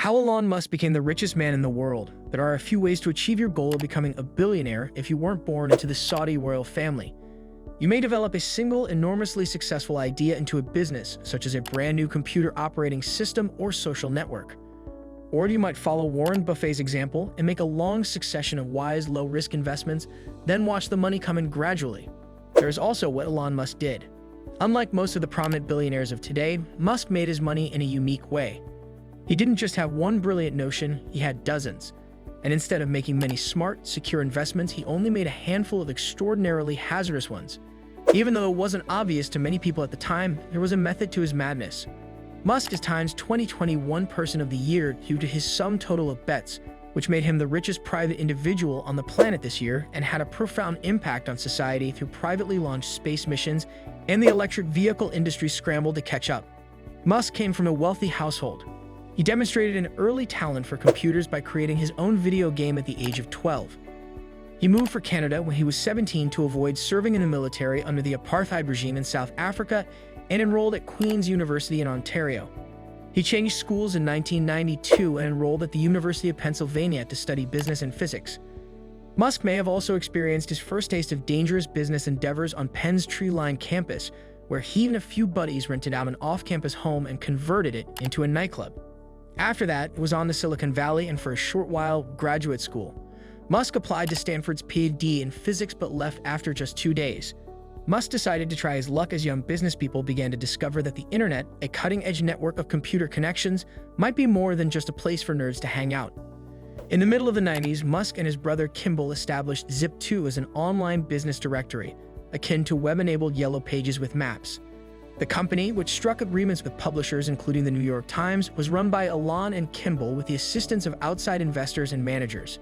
How Elon Musk became the richest man in the world. There are a few ways to achieve your goal of becoming a billionaire if you weren't born into the Saudi royal family. You may develop a single, enormously successful idea into a business, such as a brand new computer operating system or social network. Or you might follow Warren Buffett's example and make a long succession of wise, low-risk investments, then watch the money come in gradually. There is also what Elon Musk did. Unlike most of the prominent billionaires of today, Musk made his money in a unique way. He didn't just have one brilliant notion, he had dozens. And instead of making many smart, secure investments, he only made a handful of extraordinarily hazardous ones. Even though it wasn't obvious to many people at the time, there was a method to his madness. Musk is Time's 2021 Person of the Year due to his sum total of bets, which made him the richest private individual on the planet this year and had a profound impact on society through privately launched space missions and the electric vehicle industry's scramble to catch up. Musk came from a wealthy household. He demonstrated an early talent for computers by creating his own video game at the age of 12. He moved for Canada when he was 17 to avoid serving in the military under the apartheid regime in South Africa and enrolled at Queen's University in Ontario. He changed schools in 1992 and enrolled at the University of Pennsylvania to study business and physics. Musk may have also experienced his first taste of dangerous business endeavors on Penn's tree-lined campus, where he and a few buddies rented out an off-campus home and converted it into a nightclub. After that, it was on to Silicon Valley and for a short while, graduate school. Musk applied to Stanford's PhD in physics but left after just 2 days. Musk decided to try his luck as young business people began to discover that the internet, a cutting-edge network of computer connections, might be more than just a place for nerds to hang out. In the middle of the 90s, Musk and his brother Kimball established Zip2 as an online business directory, akin to web-enabled Yellow Pages with maps. The company, which struck agreements with publishers including the New York Times, was run by Elon and Kimball with the assistance of outside investors and managers.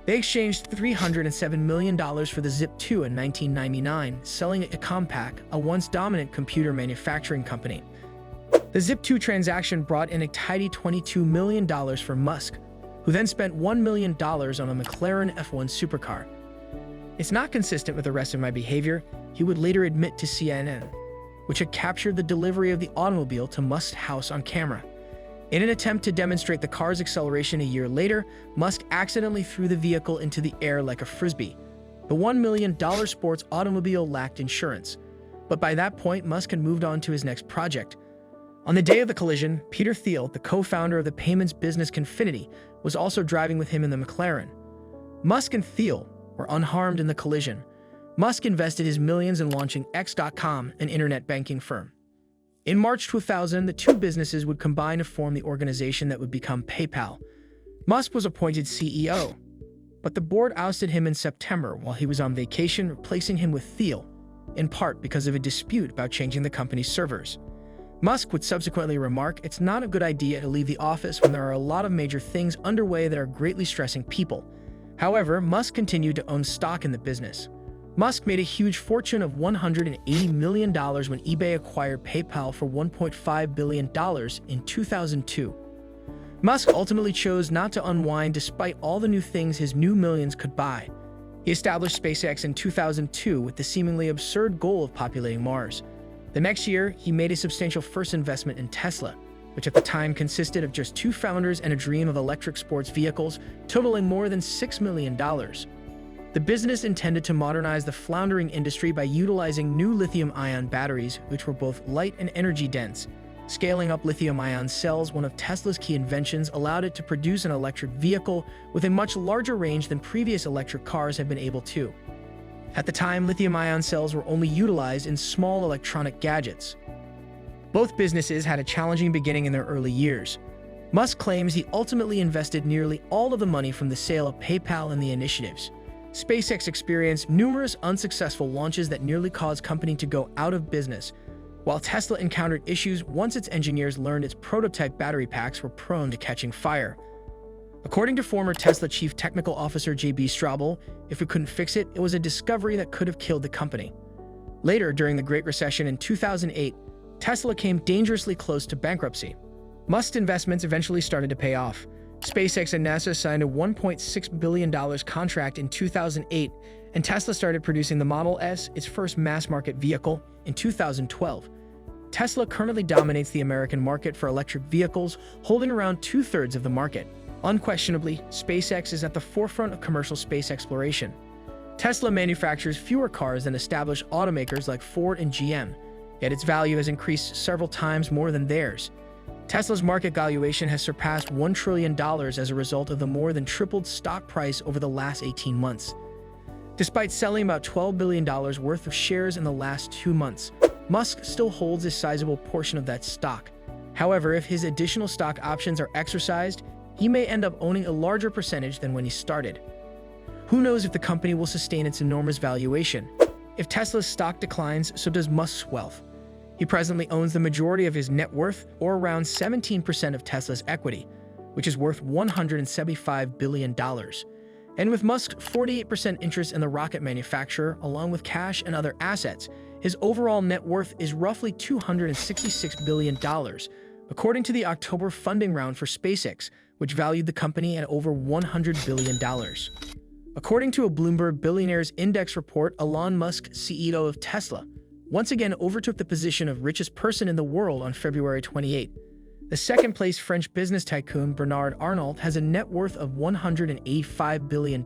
They exchanged $307 million for the Zip2 in 1999, selling it to Compaq, a once dominant computer manufacturing company. The Zip2 transaction brought in a tidy $22 million for Musk, who then spent $1 million on a McLaren F1 supercar. "It's not consistent with the rest of my behavior," he would later admit to CNN, which had captured the delivery of the automobile to Musk's house on camera. In an attempt to demonstrate the car's acceleration a year later, Musk accidentally threw the vehicle into the air like a frisbee. The $1 million sports automobile lacked insurance, but by that point, Musk had moved on to his next project. On the day of the collision, Peter Thiel, the co-founder of the payments business Confinity, was also driving with him in the McLaren. Musk and Thiel were unharmed in the collision. Musk invested his millions in launching X.com, an internet banking firm. In March 2000, the two businesses would combine to form the organization that would become PayPal. Musk was appointed CEO, but the board ousted him in September while he was on vacation, replacing him with Thiel, in part because of a dispute about changing the company's servers. Musk would subsequently remark, "It's not a good idea to leave the office when there are a lot of major things underway that are greatly stressing people." However, Musk continued to own stock in the business. Musk made a huge fortune of $180 million when eBay acquired PayPal for $1.5 billion in 2002. Musk ultimately chose not to unwind despite all the new things his new millions could buy. He established SpaceX in 2002 with the seemingly absurd goal of populating Mars. The next year, he made a substantial first investment in Tesla, which at the time consisted of just two founders and a dream of electric sports vehicles, totaling more than $6 million. The business intended to modernize the floundering industry by utilizing new lithium-ion batteries, which were both light and energy-dense. Scaling up lithium-ion cells, one of Tesla's key inventions, allowed it to produce an electric vehicle with a much larger range than previous electric cars had been able to. At the time, lithium-ion cells were only utilized in small electronic gadgets. Both businesses had a challenging beginning in their early years. Musk claims he ultimately invested nearly all of the money from the sale of PayPal in the initiatives. SpaceX experienced numerous unsuccessful launches that nearly caused the company to go out of business, while Tesla encountered issues once its engineers learned its prototype battery packs were prone to catching fire. According to former Tesla Chief Technical Officer J.B. Straubel, if we couldn't fix it, it was a discovery that could have killed the company. Later, during the Great Recession in 2008, Tesla came dangerously close to bankruptcy. Musk's investments eventually started to pay off. SpaceX and NASA signed a $1.6 billion contract in 2008, and Tesla started producing the Model S, its first mass-market vehicle, in 2012. Tesla currently dominates the American market for electric vehicles, holding around 2/3 of the market. Unquestionably, SpaceX is at the forefront of commercial space exploration. Tesla manufactures fewer cars than established automakers like Ford and GM, yet its value has increased several times more than theirs. Tesla's market valuation has surpassed $1 trillion as a result of the more than tripled stock price over the last 18 months. Despite selling about $12 billion worth of shares in the last 2 months, Musk still holds a sizable portion of that stock. However, if his additional stock options are exercised, he may end up owning a larger percentage than when he started. Who knows if the company will sustain its enormous valuation? If Tesla's stock declines, so does Musk's wealth. He presently owns the majority of his net worth, or around 17% of Tesla's equity, which is worth $175 billion. And with Musk's 48% interest in the rocket manufacturer, along with cash and other assets, his overall net worth is roughly $266 billion, according to the October funding round for SpaceX, which valued the company at over $100 billion. According to a Bloomberg Billionaires Index report, Elon Musk, CEO of Tesla, once again overtook the position of richest person in the world on February 28. The second-place French business tycoon Bernard Arnault has a net worth of $185 billion,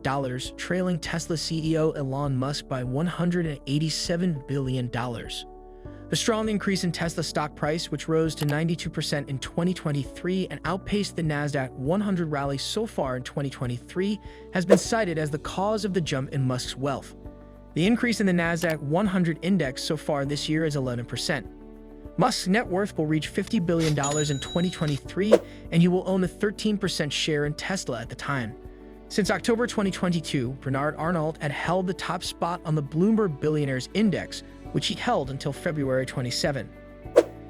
trailing Tesla CEO Elon Musk by $187 billion. The strong increase in Tesla stock price, which rose to 92% in 2023 and outpaced the Nasdaq 100 rally so far in 2023, has been cited as the cause of the jump in Musk's wealth. The increase in the Nasdaq 100 index so far this year is 11%. Musk's net worth will reach $50 billion in 2023, and he will own a 13% share in Tesla at the time. Since October 2022, Bernard Arnault had held the top spot on the Bloomberg Billionaires Index, which he held until February 27.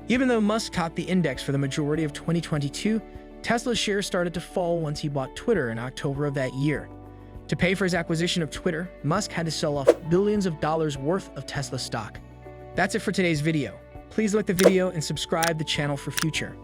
Even though Musk topped the index for the majority of 2022, Tesla's shares started to fall once he bought Twitter in October of that year. To pay for his acquisition of Twitter, Musk had to sell off billions of dollars worth of Tesla stock. That's it for today's video. Please like the video and subscribe the channel for future